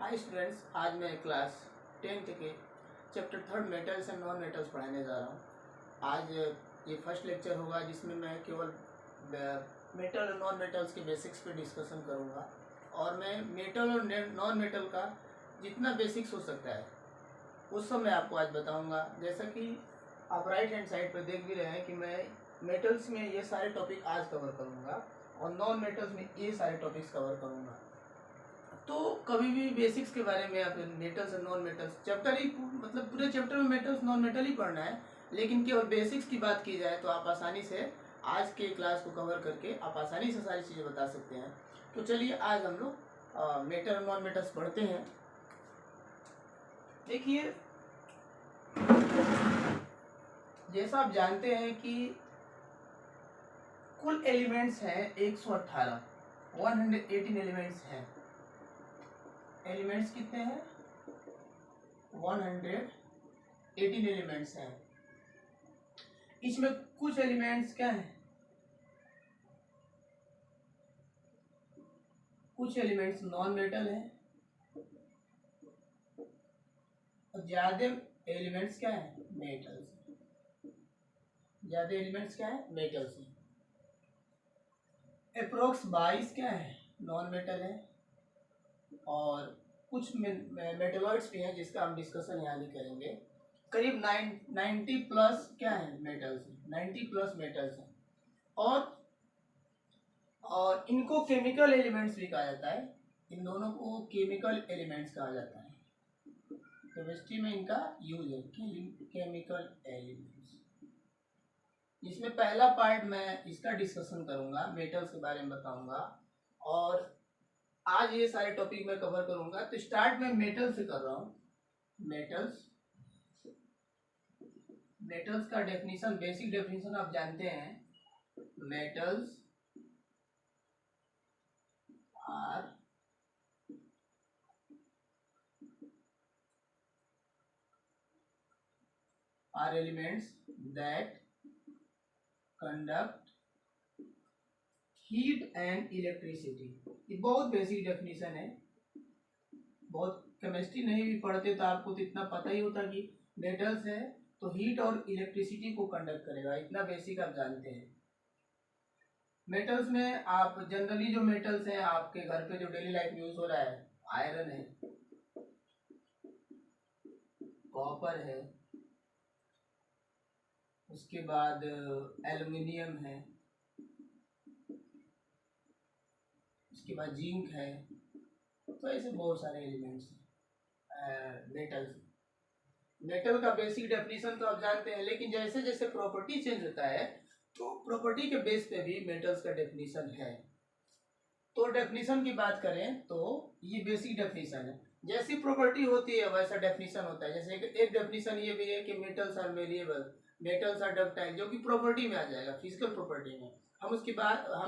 Hi students, आज मैं class 10th के chapter 3 metals and non metals पढ़ाने जा रहा हूँ। आज ये फर्स्ट लेक्चर होगा जिसमें मैं केवल मेटल और नॉन मेटल्स के बेसिक्स पे डिस्कशन करूँगा और मैं मेटल और नॉन मेटल का जितना बेसिक्स हो सकता है उस सब मैं आपको आज बताऊँगा। जैसा कि आप राइट हैंड साइड पर देख भी रहे हैं कि मैं मेटल्स में ये सारे टॉपिक आज कवर करूँगा और नॉन मेटल्स में ये सारे टॉपिक्स कवर करूँगा। तो कभी भी बेसिक्स के बारे में आप मेटल्स और नॉन मेटल्स चैप्टर ही मतलब पूरे चैप्टर में मेटल्स नॉन मेटल ही पढ़ना है, लेकिन केवल बेसिक्स की बात की जाए तो आप आसानी से आज के क्लास को कवर करके आप आसानी से सारी चीज़ें बता सकते हैं। तो चलिए आज हम लोग मेटल और नॉन मेटल्स पढ़ते हैं। देखिए, जैसा आप जानते हैं कि कुल एलिमेंट्स हैं 118 एलिमेंट्स हैं। एलिमेंट्स कितने हैं? 118 एलिमेंट्स हैं। इसमें कुछ एलिमेंट्स क्या हैं? कुछ एलिमेंट्स नॉन मेटल हैं और ज्यादा एलिमेंट्स क्या हैं? मेटल्स। ज्यादा एलिमेंट्स क्या है? मेटल्स हैं। अप्रोक्स 22 क्या है? नॉन मेटल है और कुछ मेटलॉइड्स भी हैं जिसका हम डिस्कशन यहाँ नहीं करेंगे। करीब 90 प्लस क्या है? मेटल्स हैं। 90 प्लस मेटल्स हैं और इनको केमिकल एलिमेंट्स भी कहा जाता है। इन दोनों को केमिकल एलिमेंट्स कहा जाता है। केमिस्ट्री में इनका यूज है केमिकल एलिमेंट्स। इसमें पहला पार्ट मैं इसका डिस्कशन करूंगा, मेटल्स के बारे में बताऊंगा और आज ये सारे टॉपिक मैं कवर करूंगा। तो स्टार्ट में मेटल से कर रहा हूँ। मेटल्स का डेफिनेशन, बेसिक डेफिनेशन आप जानते हैं। Metals are elements that conduct heat and electricity। ये बहुत बेसिक डेफिनेशन है। बहुत केमिस्ट्री नहीं भी पढ़ते तो आपको तो इतना पता ही होता कि मेटल्स है तो हीट और इलेक्ट्रिसिटी को कंडक्ट करेगा, इतना बेसिक आप जानते हैं। मेटल्स में आप जनरली जो मेटल्स हैं आपके घर पे जो डेली लाइफ में यूज हो रहा है, आयरन है, कॉपर है, उसके बाद एल्युमिनियम है, उसके बाद जिंक है। तो ऐसे बहुत सारे एलिमेंट्स मेटल्स। मेटल का बेसिक डेफिनेशन तो आप जानते हैं, लेकिन जैसे जैसे प्रॉपर्टी चेंज होता है तो प्रॉपर्टी के बेस पे भी मेटल्स का डेफिनेशन है। तो डेफिनेशन की बात करें तो ये बेसिक डेफिनेशन है। जैसी प्रॉपर्टी होती है वैसा डेफिनेशन होता है। जैसे एक डेफिनेशन ये भी है कि metals are malleable, metals are ductile, जो कि प्रॉपर्टी में आ जाएगा, फिजिकल प्रॉपर्टी में। हम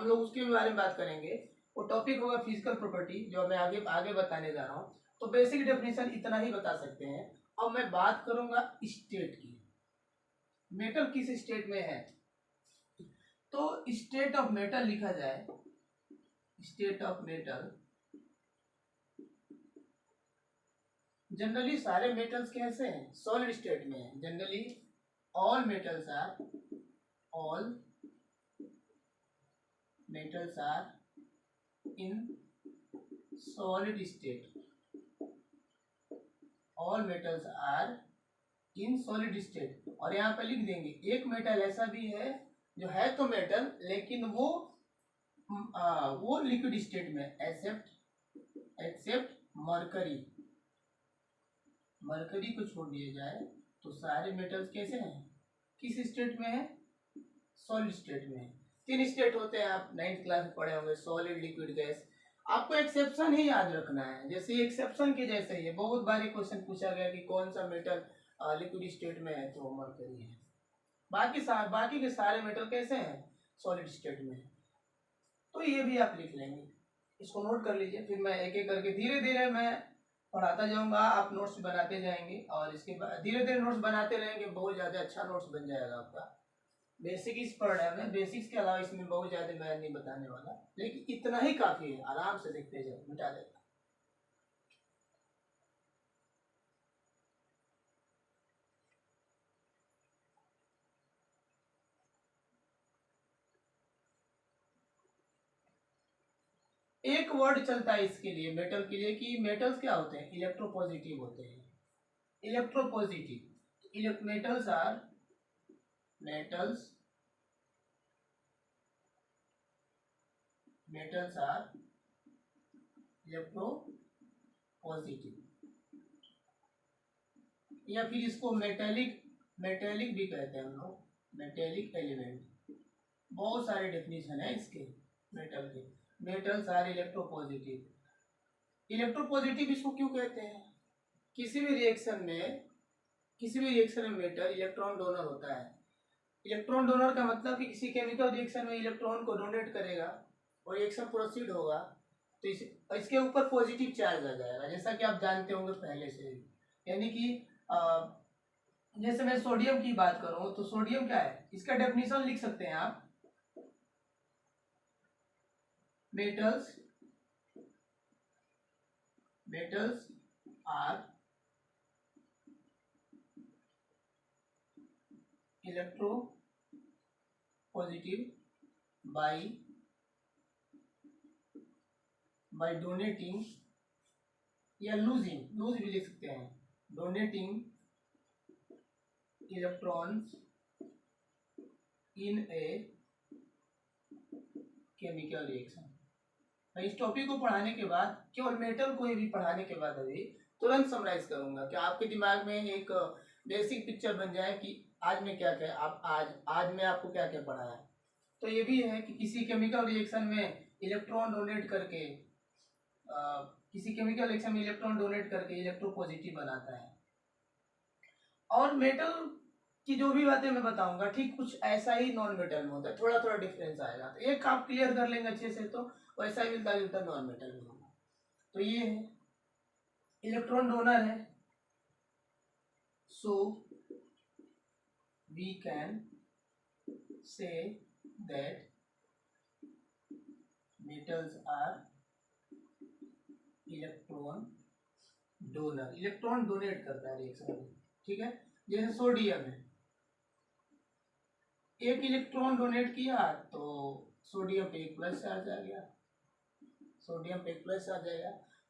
लोग उसके बारे में बात करेंगे। वो टॉपिक होगा फिजिकल प्रॉपर्टी, जो मैं आगे आगे बताने जा रहा हूँ। तो बेसिक डेफिनेशन इतना ही बता सकते हैं। अब मैं बात करूंगा स्टेट की। मेटल किस स्टेट में है? तो स्टेट ऑफ मेटल लिखा जाए, स्टेट ऑफ मेटल। जनरली सारे मेटल्स कैसे हैं? सॉलिड स्टेट में है। Generally all metals are in solid state. All metals are in solid state. और यहाँ पे लिख देंगे एक मेटल ऐसा भी है जो है तो मेटल लेकिन वो लिक्विड स्टेट में, एक्सेप्ट मरकरी। मरकरी को छोड़ दिया जाए तो सारे मेटल्स कैसे हैं? किस स्टेट में है? सॉलिड स्टेट में है। 3 स्टेट होते हैं, आप 9th क्लास में पढ़े होंगे, सॉलिड, लिक्विड, गैस। आपको एक्सेप्शन ही याद रखना है। जैसे एक्सेप्शन के जैसे ही बहुत बारी क्वेश्चन पूछा गया कि कौन सा मेटल लिक्विड स्टेट में है, तो मरकरी है। बाकी के सारे मेटल कैसे हैं? सॉलिड स्टेट में। तो ये भी आप लिख लेंगे, इसको नोट कर लीजिए। फिर मैं एक एक करके धीरे धीरे मैं पढ़ाता जाऊंगा, आप नोट्स बनाते जाएंगे और इसके बाद धीरे धीरे नोट्स बनाते रहेंगे। बहुत ज़्यादा अच्छा नोट्स बन जाएगा आपका। बेसिक इस पढ़ रहे हैं, बेसिक्स के अलावा इसमें बहुत ज़्यादा मैं नहीं बताने वाला, लेकिन इतना ही काफ़ी है। आराम से देखते जाओ, मिटा देगा। एक वर्ड चलता है इसके लिए, मेटल के लिए, कि मेटल्स क्या होते हैं, इलेक्ट्रोपॉजिटिव होते हैं। इलेक्ट्रोपॉजिटिव, मेटल्स आर इलेक्ट्रोपॉजिटिव, या फिर इसको मेटेलिक भी कहते हैं हम लोग, मेटेलिक एलिमेंट। बहुत सारे डेफिनेशन है इसके मेटल के। Metals are electropositive. इलेक्ट्रोपॉजिटिव इसको क्यों कहते हैं, किसी भी रिएक्शन में मेटल इलेक्ट्रॉन डोनर होता है। इलेक्ट्रॉन डोनर का मतलब कि किसी केमिकल रिएक्शन में इलेक्ट्रॉन को डोनेट करेगा और रिएक्शन प्रोसीड होगा तो इसके ऊपर पॉजिटिव चार्ज आ जाएगा, जैसा कि आप जानते होंगे पहले से ही। यानी कि जैसे मैं सोडियम की बात करूं तो सोडियम क्या है, इसका डेफिनेशन लिख सकते हैं आप, metals are electropositive by donating, या लूज भी लिख सकते हैं, donating electrons in a chemical reaction. इस टॉपिक को पढ़ाने के बाद, केवल मेटल को भी पढ़ाने के बाद अभी तुरंत समराइज करूंगा कि आपके दिमाग में एक बेसिक पिक्चर बन जाए कि आज मैं क्या क्या आप आज मैं आपको क्या क्या पढ़ाया। तो ये भी है कि किसी केमिकल रिएक्शन में इलेक्ट्रॉन डोनेट करके इलेक्ट्रोपॉजिटिव बनाता है। और मेटल की जो भी बातें मैं बताऊंगा ठीक कुछ ऐसा ही नॉन मेटल में होता है, थोड़ा थोड़ा डिफरेंस आएगा। तो एक आप क्लियर कर लेंगे अच्छे से तो वैसा ही मिलता जुलता नॉन मेटल में होगा। तो ये है इलेक्ट्रॉन डोनर है, so we can say that metals are electron donate करता है रिएक्शन में, ठीक है। जैसे सोडियम है, एक इलेक्ट्रॉन डोनेट किया तो सोडियम पे एक प्लस चार्ज आ गया,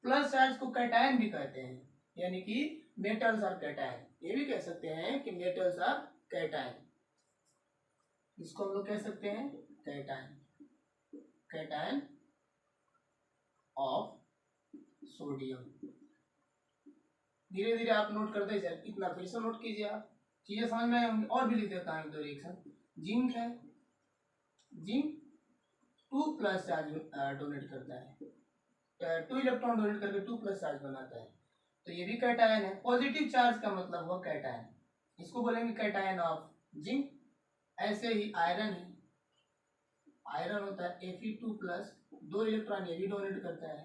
प्लस चार्ज को कैटायन भी कहते हैं, यानी कि मेटल्स आर कैटायन, ये भी कह सकते हैं कि मेटल्स आर कैटायन, इसको हम लोग कह सकते हैं कैटायन ऑफ सोडियम। धीरे धीरे आप नोट करते चल, इतना फिर से नोट कीजिए, आप चीजें समझ में आएंगी। और भी लिख देता हूं दो रिएक्शन। जिंक है, जिंक 2 प्लस चार्ज डोनेट करता है, 2 इलेक्ट्रॉन डोनेट करके 2 प्लस चार्ज बनाता है, तो ये भी कैटायन है। पॉजिटिव चार्ज का मतलब हुआ कैटायन, इसको बोलेंगे कैटायन ऑफ जिंक। ऐसे ही आयरन है, आयरन होता है Fe2 प्लस, 2 इलेक्ट्रॉन ये भी डोनेट करता है,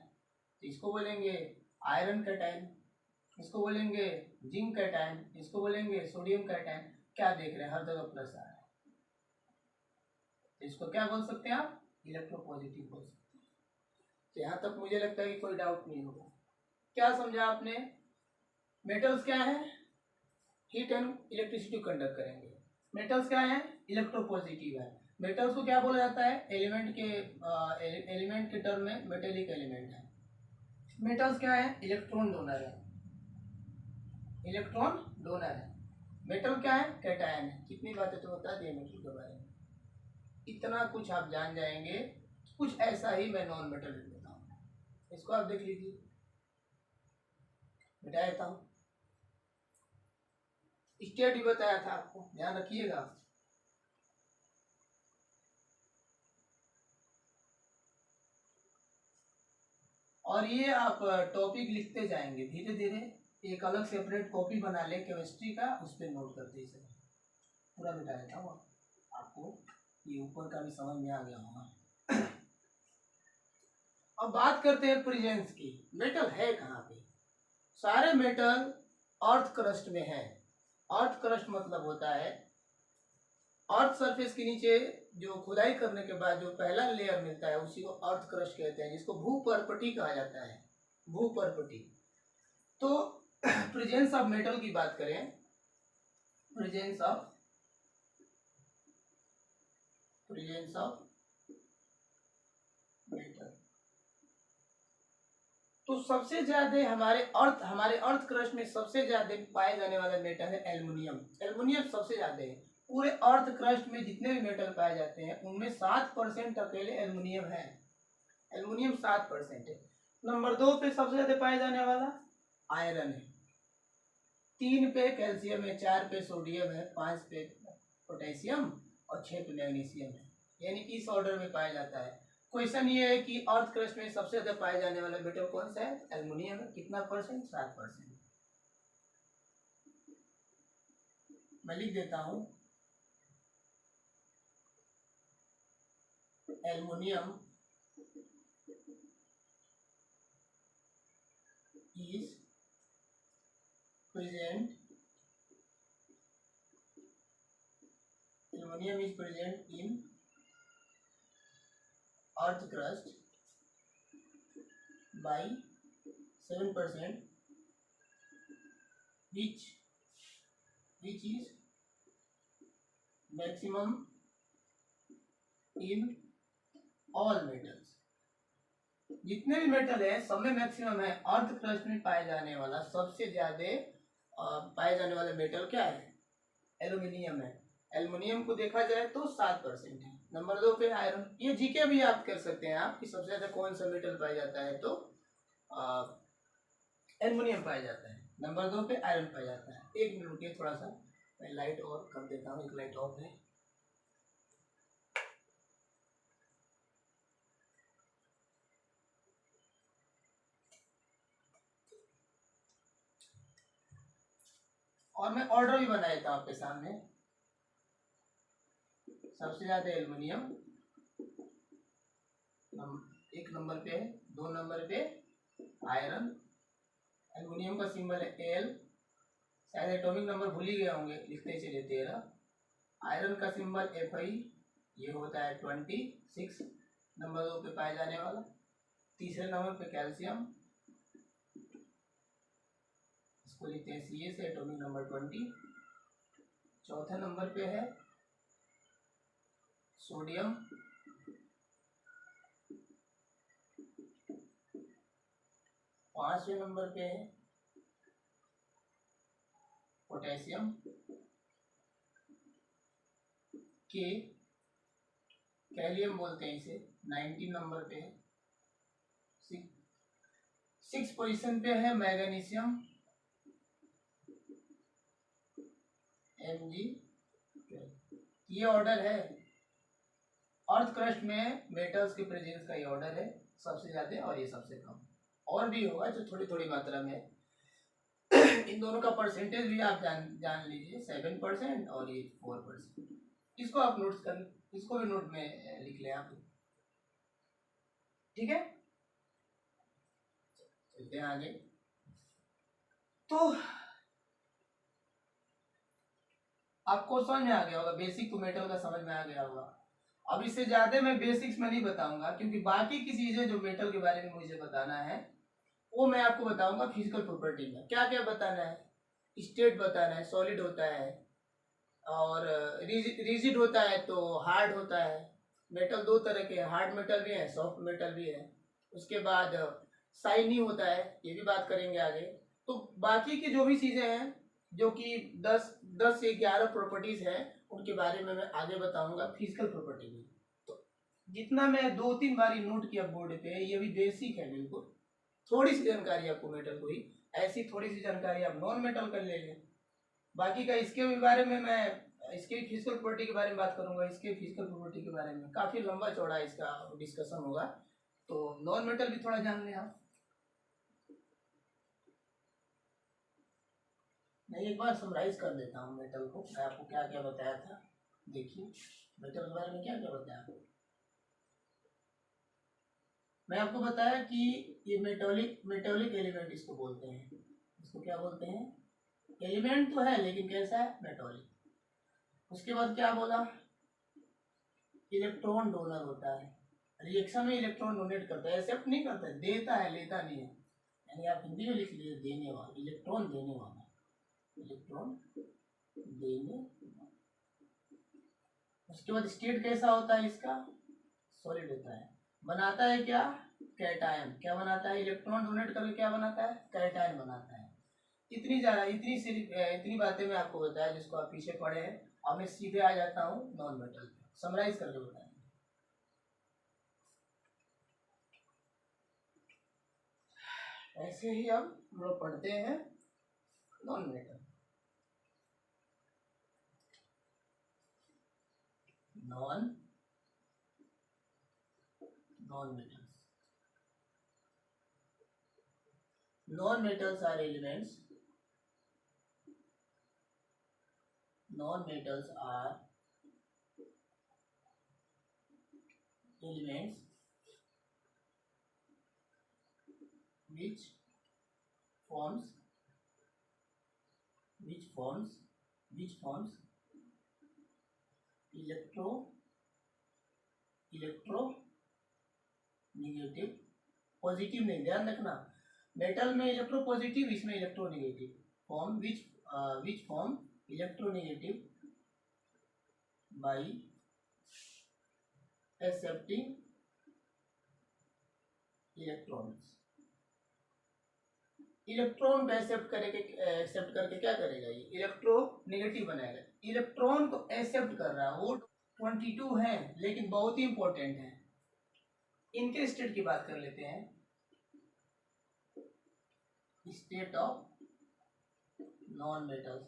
तो इसको बोलेंगे आयरन कैटायन, इसको बोलेंगे जिंक कैटायन, इसको बोलेंगे सोडियम कैटायन। क्या देख रहे हैं, हर जगह प्लस आ रहा है, तो इसको क्या बोल सकते हैं आप, इलेक्ट्रोपॉजिटिव बोल सकते हैं। तो यहाँ तक मुझे लगता है कि कोई डाउट नहीं होगा। क्या समझा आपने, मेटल्स क्या है, हीट एंड इलेक्ट्रिसिटी कंडक्ट करेंगे। मेटल्स क्या है, इलेक्ट्रोपॉजिटिव है। मेटल्स को क्या बोला जाता है, एलिमेंट के टर्म में मेटेलिक एलिमेंट है। मेटल्स क्या है, इलेक्ट्रॉन डोनर है, मेटल क्या है, कैटायन है। कितनी बातें तो बता दिए मेटल के बारे में, इतना कुछ आप जान जाएंगे। कुछ ऐसा ही मैं नॉन मेटल लिख देता हूँ, इसको आप देख लीजिए, मिटा देता हूँ। स्टेट भी बताया था आपको, ध्यान रखिएगा। और ये आप टॉपिक लिखते जाएंगे धीरे धीरे, एक अलग सेपरेट कॉपी बना ले केमिस्ट्री का, उस पर नोट करते इसे पूरा मिटा देता हूँ आपको, ये ऊपर का भी समझ में आ गया होगा। अब बात करते हैं प्रेजेंस की। मेटल है कहाँ पे, सारे मेटल अर्थ क्रस्ट में है। अर्थ क्रस्ट मतलब होता है अर्थ सरफेस के नीचे जो खुदाई करने के बाद जो पहला लेयर मिलता है उसी को अर्थ क्रस्ट कहते हैं, जिसको भूपर्पटी कहा जाता है, भूपर्पटी। तो प्रेजेंस ऑफ मेटल की बात करें, प्रेजेंस ऑफ मेटल, सबसे ज्यादा हमारे अर्थ क्रस्ट में सबसे ज्यादा पाए जाने वाला मेटल है एल्युमिनियम। एल्युमिनियम सबसे ज्यादा है पूरे अर्थ क्रस्ट में, जितने भी मेटल पाए जाते हैं उनमें 7% अकेले एल्युमिनियम है। एल्युमिनियम 7% है। नंबर 2 पे सबसे ज्यादा पाए जाने वाला आयरन है, 3 पे कैल्शियम है, 4 पे सोडियम है, 5 पे पोटेशियम और 6 पे मैग्नीशियम है। यानी इस ऑर्डर में पाया जाता है। क्वेश्चन ये है कि अर्थ क्रस्ट में सबसे ज्यादा पाए जाने वाला मेटल कौन सा है? एल्युमिनियम है। कितना परसेंट? 7%। मैं लिख देता हूं, aluminium is present aluminum is present in earth crust by 7%, which is maximum in all metals। जितने भी मेटल है सब में मैक्सिमम है। अर्थ क्रस्ट में पाए जाने वाला सबसे ज्यादा पाए जाने वाला मेटल क्या है? एल्युमिनियम है। एल्युमिनियम को देखा जाए तो 7% है। नंबर 2 पे आयरन। ये जीके भी आप कर सकते हैं आप कि सबसे ज्यादा कौन सा मेटल पाया जाता है, तो एल्युमिनियम पाया जाता है। नंबर 2 पे आयरन पाया जाता है। एक मिनट रुकिए, थोड़ा सा मैं लाइट और कर देता हूँ। एक लाइट ऑफ है। और मैं ऑर्डर भी बना देता हूँ आपके सामने। सबसे ज्यादा एल्युमिनियम 1 नंबर पे है, 2 नंबर पे आयरन। एल्युमिनियम का सिंबल है एल, शायद एटॉमिक नंबर भूल ही गए होंगे, लिखते चलिए 13। आयरन का सिंबल Fe, ये होता है 26 नंबर 2 पे पाया जाने वाला। तीसरे नंबर पे कैल्शियम, इसको लिखते हैं Ca से, एटॉमिक नंबर 20। चौथे नंबर पे है सोडियम, पांचवें नंबर पे है पोटेशियम के, कैलियम बोलते हैं इसे, 19 नंबर पे है। 6 पोजीशन पे है मैग्नीशियम Mg। ये ऑर्डर है अर्थ क्रस्ट में मेटल्स के प्रेजेंस का, ये ऑर्डर है सबसे ज्यादा और ये सबसे कम। और भी होगा जो थोड़ी थोड़ी मात्रा में। इन दोनों का परसेंटेज भी आप जान लीजिए, 7% और ये 4%। इसको आप नोट्स कर, इसको भी नोट में लिख लें आप, ठीक है। चलते हैं आगे। तो आपको समझ में आ गया होगा, बेसिक तो मेटल का समझ में आ गया होगा। अब इससे ज्यादा मैं बेसिक्स में नहीं बताऊंगा, क्योंकि बाकी की चीजें जो मेटल के बारे में मुझे बताना है वो मैं आपको बताऊंगा फिजिकल प्रॉपर्टी में। क्या क्या बताना है? स्टेट बताना है, सॉलिड होता है और रिजिड होता है तो हार्ड होता है। मेटल 2 तरह के, हार्ड मेटल भी है, सॉफ्ट मेटल भी है। उसके बाद शाइनी होता है, ये भी बात करेंगे आगे। तो बाकी की जो भी चीजें हैं, जो कि 10 से 11 प्रॉपर्टीज हैं, उनके बारे में मैं आगे बताऊंगा फिजिकल प्रॉपर्टी में। तो जितना मैं 2-3 बारी नोट किया बोर्ड पे, ये भी बेसिक है बिल्कुल। थोड़ी सी जानकारी आपको मेटल को ही, ऐसी थोड़ी सी जानकारी आप नॉन मेटल कर लेंगे। बाकी का इसके भी बारे में मैं, इसके भी फिजिकल प्रॉपर्टी के बारे में बात करूंगा, इसके फिजिकल प्रॉपर्टी के बारे में काफी लंबा चौड़ा इसका डिस्कशन होगा। तो नॉन मेटल भी थोड़ा जान लें आप। मैं एक बार समराइज कर देता हूँ मेटल को, मैं आपको क्या क्या बताया था। देखिए मेटल के बारे में क्या क्या बताया। मैं आपको बताया कि ये मेटोलिक एलिमेंट इसको बोलते हैं। इसको क्या बोलते हैं? एलिमेंट तो है लेकिन कैसा है? मेटोलिक। उसके बाद क्या बोला? इलेक्ट्रॉन डोनर होता है, रिएक्शन में इलेक्ट्रॉन डोनेट करता है, एक्सेप्ट नहीं करता है, देता है, लेता नहीं है। यानी आप हिंदी में लिख लीजिए देने वाला, इलेक्ट्रॉन देने वाला, इलेक्ट्रॉन देने। उसके बाद स्टेट कैसा होता है इसका? सॉलिड होता है। बनाता है क्या, कैटायन। क्या बनाता है, इलेक्ट्रॉन डोनेट करके क्या बनाता है, कैटायन बनाता है। इतनी बातें मैं आपको बताया जिसको आप पीछे पढ़े हैं। अब मैं सीधे आ जाता हूँ नॉन मेटल पे, समराइज करके बताएंगे। ऐसे ही अब हम लोग पढ़ते हैं non metal. Non metals. Non metals are elements. Non metals are elements which forms electro negative, positive नहीं, ध्यान रखना, मेटल में इलेक्ट्रो पॉजिटिव, इसमें electro negative form, which form electro negative by accepting electrons. Electron को accept करके क्या करेगा, ये इलेक्ट्रो नेगेटिव बनाएगा। इलेक्ट्रॉन को एक्सेप्ट कर रहा है, वो 22 है लेकिन बहुत ही इंपॉर्टेंट है। इनके स्टेट की बात कर लेते हैं। State of non metals,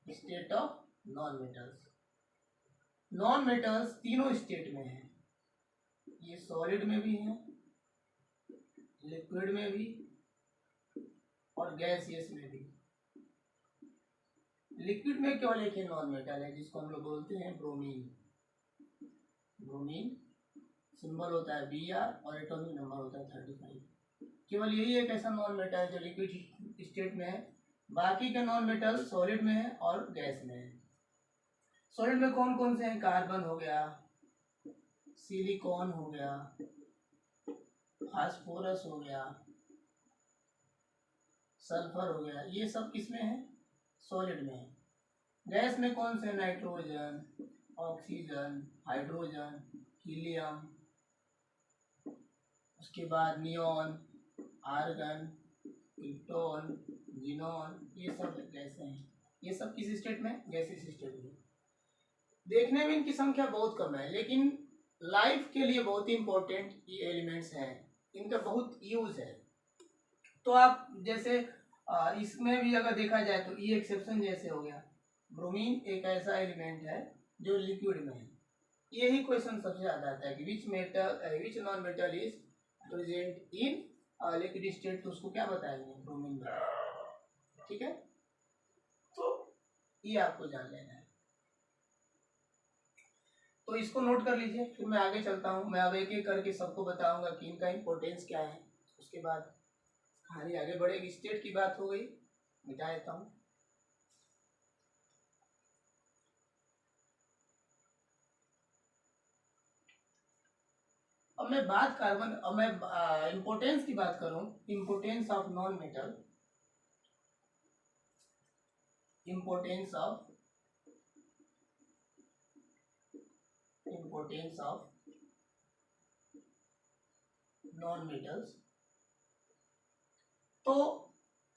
state of non metals. Non metals तीनों स्टेट में है, ये सॉलिड में भी है, लिक्विड में भी और गैसियस में भी। लिक्विड में केवल एक नॉन मेटल है जिसको हम लोग बोलते हैं ब्रोमीन। ब्रोमीन सिंबल होता है Br और एटॉमिक नंबर होता है 35। केवल यही एक ऐसा नॉन मेटल है जो लिक्विड स्टेट में है, बाकी के नॉन मेटल सॉलिड में है और गैस में है। सॉलिड में कौन कौन से हैं, कार्बन हो गया, सिलिकॉन हो गया, फास्फोरस हो गया, सल्फर हो गया, ये सब किसमें है, सॉलिड में है। गैस में कौन से, नाइट्रोजन, ऑक्सीजन, हाइड्रोजन, हीलियम, उसके बाद नियॉन, आर्गन, क्रिप्टॉन, जिनॉन, ये सब गैसें हैं। ये सब किस स्टेट में, गैसियस स्टेट में। देखने में इनकी संख्या बहुत कम है लेकिन लाइफ के लिए बहुत ही इंपॉर्टेंट ये एलिमेंट्स हैं, इनका बहुत यूज है। तो आप जैसे इसमें भी अगर देखा जाए तो ये एक्सेप्शन जैसे हो गया, ब्रोमीन एक ऐसा एलिमेंट है जो लिक्विड में है। यही क्वेश्चन सबसे ज्यादा आता है कि which non metal is present in liquid state, तो उसको क्या बताएंगे, ब्रोमीन बताएंगे। ठीक है, तो ये आपको जान लेना है, तो इसको नोट कर लीजिए। फिर मैं आगे चलता हूँ, मैं अब एक एक करके सबको बताऊंगा कि इनका इंपॉर्टेंस क्या है। उसके बाद कहानी आगे बढ़ेगी। स्टेट की बात हो गई, मिटा देता हूँ। अब मैं इंपोर्टेंस की बात करूं, importance of non metal, importance of non metals. तो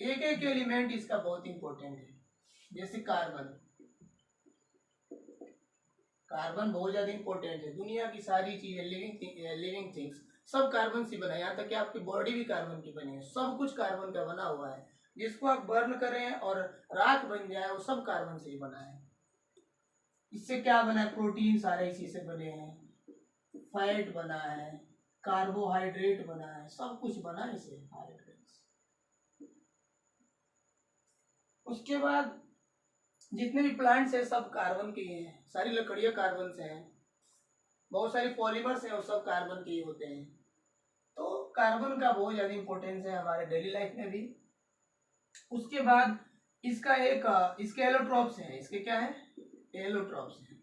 एक एक एलिमेंट इसका बहुत इंपॉर्टेंट है। जैसे कार्बन बहुत ज्यादा इंपॉर्टेंट है। दुनिया की सारी चीजें, लिविंग थिंग्स सब कार्बन से बना है, यहाँ तक कि आपकी बॉडी भी कार्बन की बनी है, सब कुछ कार्बन का बना हुआ है। जिसको आप बर्न करें और राख बन जाए वो सब कार्बन से ही बना है। इससे क्या बना है, प्रोटीन सारे इसी से बने हैं, फैट बना है, कार्बोहाइड्रेट बना है, सब कुछ बना है इसे, हाइड्रेट्स। उसके बाद जितने भी प्लांट्स हैं सब कार्बन के ही हैं, सारी लकड़ियां कार्बन से हैं, बहुत सारी पॉलीमर्स हैं वो सब कार्बन के ही होते हैं। तो कार्बन का बहुत ज्यादा इंपॉर्टेंस है हमारे डेली लाइफ में भी। उसके बाद इसका एक इसके एलोट्रॉप्स हैं, इसके क्या है, एलोट्रॉप्स हैं।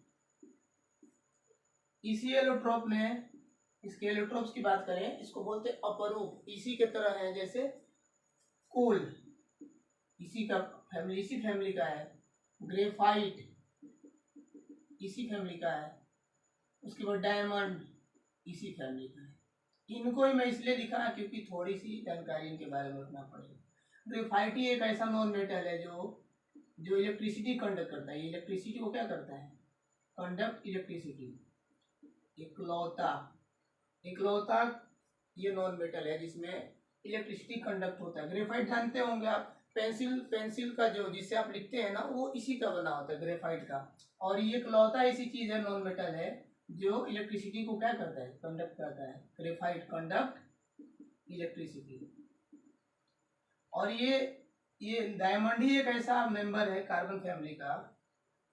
इसी एलोट्रॉप में, इसके एलोट्रॉप्स की बात करें, इसको बोलते हैं अपरूप, इसी के तरह है जैसे कोल, इसी फैमिली का है। ग्रेफाइट इसी फैमिली का है। उसके बाद डायमंड इसी फैमिली का है। इनको ही मैं इसलिए लिखा क्योंकि थोड़ी सी जानकारी इनके बारे में रखना पड़ेगा। ग्रेफाइट ही एक ऐसा नॉन मेटल है जो इलेक्ट्रिसिटी कंडक्ट करता है। इलेक्ट्रिसिटी को क्या करता है? Conduct electricity. इकलौता इकलौता ये नॉन मेटल है जिसमें इलेक्ट्रिसिटी कंडक्ट होता है। ग्रेफाइट जानते होंगे आप, पेंसिल का जो जिससे आप लिखते हैं ना, वो इसी का बना होता है, ग्रेफाइट का। और ये इकलौता ऐसी चीज है, नॉन मेटल है, जो इलेक्ट्रिसिटी को क्या करता है? कंडक्ट करता है। Graphite conduct electricity. और ये डायमंड ही एक ऐसा मेंबर है कार्बन फैमिली का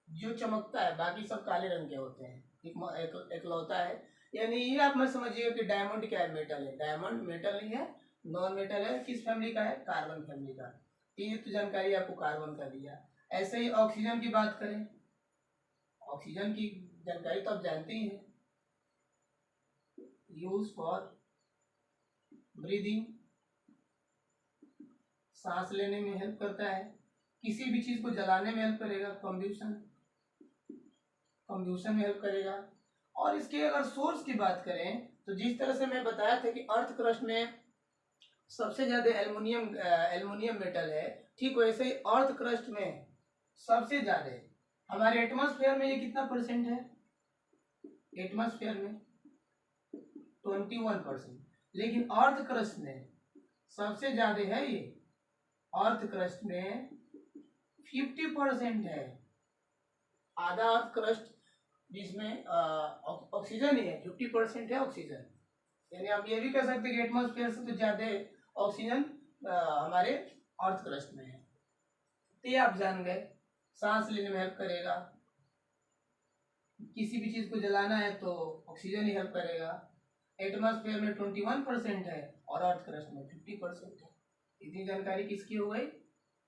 जो चमकता है, बाकी सब काले रंग के होते हैं। एकलौता है। यानी ये आप मत समझिए कि डायमंड क्या है, मेटल है। डायमंड मेटल नहीं है, नॉन मेटल है। किस फैमिली का है? कार्बन फैमिली का। ये तो जानकारी आपको कार्बन का दिया। ऐसे ही ऑक्सीजन की बात करें, ऑक्सीजन की जानकारी तो आप जानते ही हैं। यूज फॉर ब्रीदिंग, सांस लेने में हेल्प करता है। किसी भी चीज को जलाने में हेल्प करेगा, कंब्यूशन में हेल्प करेगा। और इसके अगर सोर्स की बात करें तो जिस तरह से मैं बताया था कि अर्थ क्रस्ट में सबसे ज्यादा एल्युमिनियम मेटल है, ठीक वैसे ही अर्थ क्रस्ट में सबसे ज्यादा हमारे एटमॉस्फेयर में ये कितना परसेंट है? एटमॉस्फेयर में 21%। लेकिन अर्थ क्रस्ट में सबसे ज्यादा है ये, अर्थ क्रस्ट में 50% है। आधा अर्थ क्रस्ट जिसमें ऑक्सीजन ही है, 50% है ऑक्सीजन। यानी आप ये भी कह सकते हैं कि एटमॉस्फेयर से तो ज्यादा ऑक्सीजन हमारे अर्थ क्रस्ट में है। तो ये आप जान गए, सांस लेने में हेल्प करेगा। किसी भी चीज को जलाना है तो ऑक्सीजन ही हेल्प करेगा। एटमॉस्फेयर में 21% है और अर्थ क्रस्ट में 50% है। इतनी जानकारी किसकी हो गई?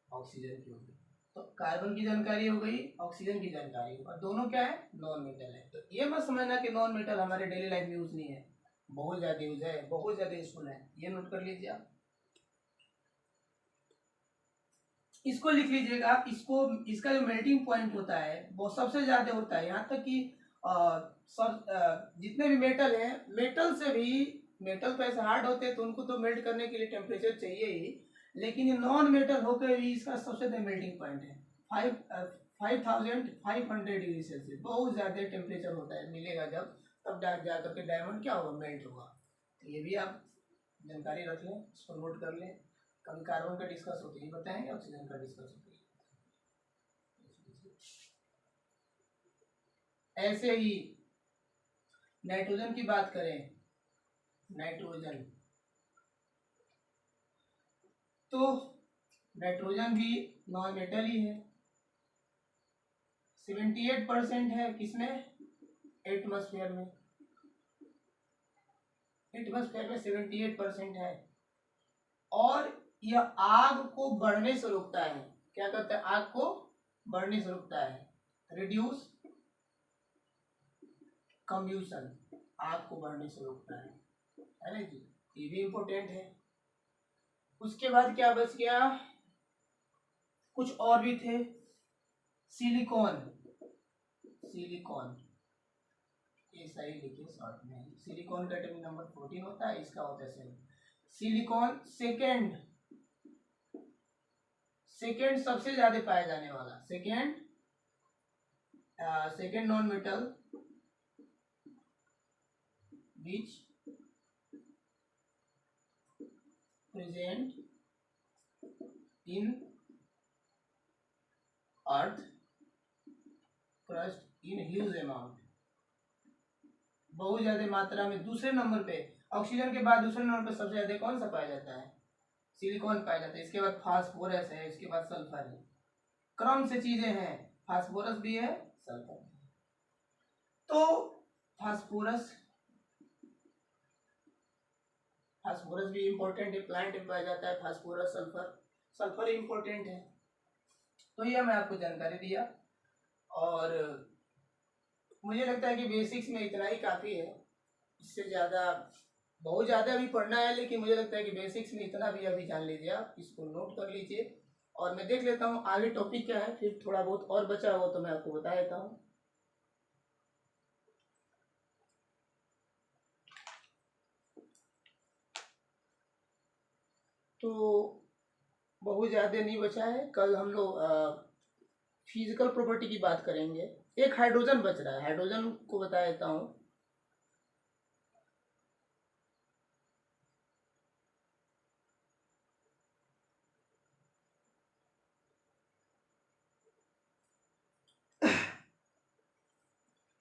ऑक्सीजन की हो गई। तो कार्बन की जानकारी हो गई, ऑक्सीजन की जानकारी हो, और दोनों क्या है? नॉन मेटल है। तो ये मत समझना कि नॉन मेटल हमारे डेली लाइफ में यूज नहीं है, बहुत ज्यादा यूज है, बहुत ज्यादा यूजफुल है। ये नोट कर लीजिए आप, इसको लिख लीजिएगा। इसका जो मेल्टिंग पॉइंट होता है वो सबसे ज्यादा होता है। यहाँ तक कि जितने भी मेटल हैं, मेटल से भी, मेटल तो ऐसे हार्ड होते हैं तो उनको तो मेल्ट करने के लिए टेम्परेचर चाहिए ही, लेकिन ये नॉन मेटल होकर भी इसका सबसे ज्यादा मेल्टिंग पॉइंट है 5500 डिग्री सेल्सियस। बहुत ज्यादा टेम्परेचर होता है, मिलेगा जब, तब जा करके डायमंड क्या होगा? मेल्ट होगा। तो ये भी आप जानकारी रख लें, इसको नोट कर लें। कभी कार्बन का डिस्कस होती है बताएंगे, ऑक्सीजन का डिस्कस होती है। ऐसे ही नाइट्रोजन की बात करें, नाइट्रोजन, तो नाइट्रोजन भी नॉन मेटल ही है। 78% है किसमें? एटमॉस्फेयर में। एटमॉस्फेयर में 78% है। और यह आग को बढ़ने से रोकता है। क्या करता है? आग को बढ़ने से रोकता है। रिड्यूस कंब्यूशन, आग को बढ़ने से रोकता है ना जी। ये भी इंपॉर्टेंट है। उसके बाद क्या बच गया? कुछ और भी थे। सिलिकॉन, सिलिकॉन ये सही लिखिए शॉर्ट में। सिलिकॉन का एटॉमिक नंबर 14 होता है, इसका होता है 7। सिलिकॉन सेकेंड सबसे ज्यादा पाया जाने वाला, second non metal which present in earth crust in huge amount, बहुत ज्यादा मात्रा में। दूसरे नंबर पे, ऑक्सीजन के बाद दूसरे नंबर पे सबसे ज्यादा कौन सा पाया जाता है? सिलिकॉन पाया जाता है। इसके बाद फास्फोरस है, इसके बाद सल्फर है। क्रम से चीजें हैं, फास्फोरस भी है, सल्फर भी है। तो फास्फोरस भी इंपॉर्टेंट है, प्लांट में पाया जाता है फास्फोरस। सल्फर इंपॉर्टेंट है। तो ये मैं आपको जानकारी दिया, और मुझे लगता है कि बेसिक्स में इतना ही काफ़ी है। इससे ज़्यादा, बहुत ज़्यादा भी पढ़ना है, लेकिन मुझे लगता है कि बेसिक्स में इतना भी अभी जान लीजिए आप, इसको नोट कर लीजिए। और मैं देख लेता हूँ आगे टॉपिक क्या है, फिर थोड़ा बहुत और बचा हो तो मैं आपको बता देता हूँ। तो बहुत ज़्यादा नहीं बचा है। कल हम लोग फिजिकल प्रॉपर्टी की बात करेंगे। एक हाइड्रोजन बच रहा है, हाइड्रोजन को बता देता हूँ।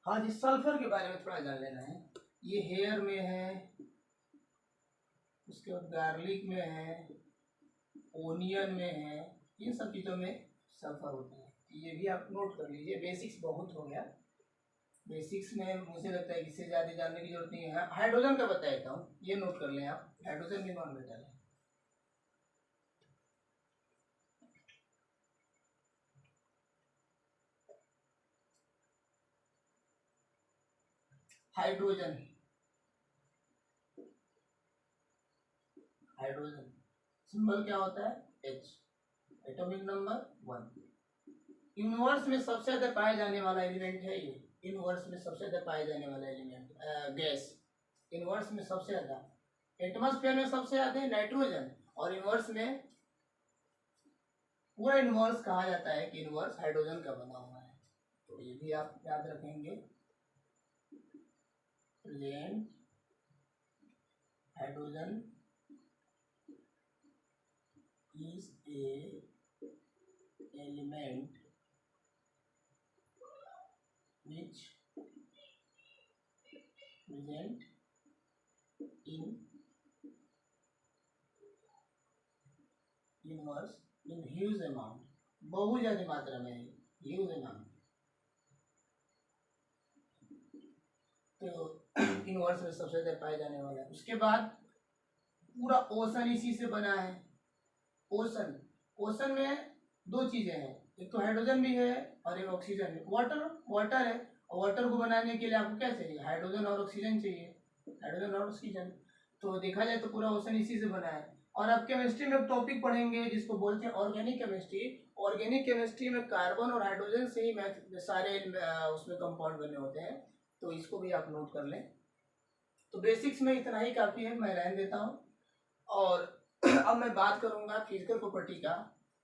हाँ जी, सल्फर के बारे में थोड़ा जान लेना है। ये हेयर में है, उसके बाद गार्लिक में है, ओनियन में है, इन सब चीज़ों में सल्फर होता है। ये भी आप नोट कर लीजिए। बेसिक्स बहुत हो गया, बेसिक्स में मुझे लगता है कि इससे ज़्यादा जानने की जरूरत नहीं है। हाइड्रोजन का बता देता हूँ, ये नोट कर लें आप, हाइड्रोजन भी नॉन मेटल है। हाइड्रोजन, हाइड्रोजन सिंबल क्या होता है? H, atomic number 1। यूनिवर्स में सबसे ज्यादा पाए जाने वाला एलिमेंट है ये। यूनिवर्स में सबसे ज्यादा पाए जाने वाला एलिमेंट गैस, यूनिवर्स में सबसे ज्यादा। एटमॉस्फेयर में सबसे ज्यादा नाइट्रोजन, और यूनिवर्स में पूरा यूनिवर्स कहा जाता है कि यूनिवर्स हाइड्रोजन का बना हुआ है। तो ये भी आप याद रखेंगे। Present hydrogen is a element which present in universe in huge amount, बहुत ज्यादा मात्रा में है, ह्यूज अमाउंट। तो यूनिवर्स में सबसे ज्यादा पाए जाने वाला है। उसके बाद पूरा ओशन इसी से बना है। ओशन, ओशन में दो चीजें हैं, एक तो हाइड्रोजन भी है और एक ऑक्सीजन है। वाटर, वाटर है, और वाटर को बनाने के लिए आपको क्या चाहिए? हाइड्रोजन और ऑक्सीजन चाहिए, हाइड्रोजन और ऑक्सीजन। तो देखा जाए तो पूरा ओशन इसी से बना है। और आप केमिस्ट्री में टॉपिक पढ़ेंगे जिसको बोलते हैं ऑर्गेनिक केमिस्ट्री। ऑर्गेनिक केमिस्ट्री में कार्बन और हाइड्रोजन से ही सारे उसमें कंपाउंड बने होते हैं। तो इसको भी आप नोट कर लें। तो बेसिक्स में इतना ही काफ़ी है, मैं रहने देता हूँ। और अब मैं बात करूंगा फिजिकल प्रॉपर्टी का।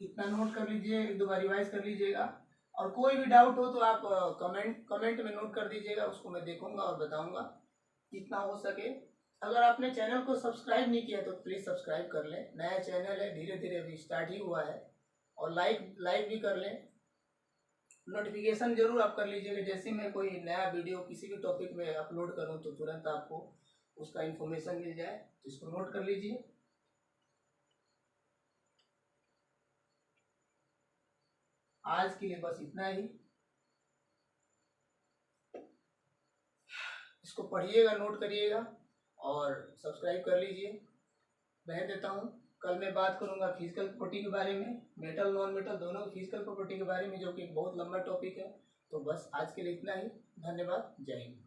इतना नोट कर लीजिए, एक दो बार रिवाइज कर लीजिएगा। और कोई भी डाउट हो तो आप कमेंट में नोट कर दीजिएगा, उसको मैं देखूंगा और बताऊंगा जितना हो सके। अगर आपने चैनल को सब्सक्राइब नहीं किया तो प्लीज़ सब्सक्राइब कर लें। नया चैनल है, धीरे धीरे अभी स्टार्ट ही हुआ है। और लाइक भी कर लें। नोटिफिकेशन जरूर आप कर लीजिएगा, जैसे मैं कोई नया वीडियो किसी भी टॉपिक में अपलोड करूँ तो तुरंत आपको उसका इन्फॉर्मेशन मिल जाए। तो इसको नोट कर लीजिए। आज के लिए बस इतना ही। इसको पढ़िएगा, नोट करिएगा और सब्सक्राइब कर लीजिए। रह देता हूँ। कल मैं बात करूंगा फिजिकल प्रॉपर्टी के बारे में, मेटल नॉन मेटल दोनों फिजिकल प्रॉपर्टी के बारे में, जो कि बहुत लंबा टॉपिक है। तो बस आज के लिए इतना ही। धन्यवाद। जय हिंद।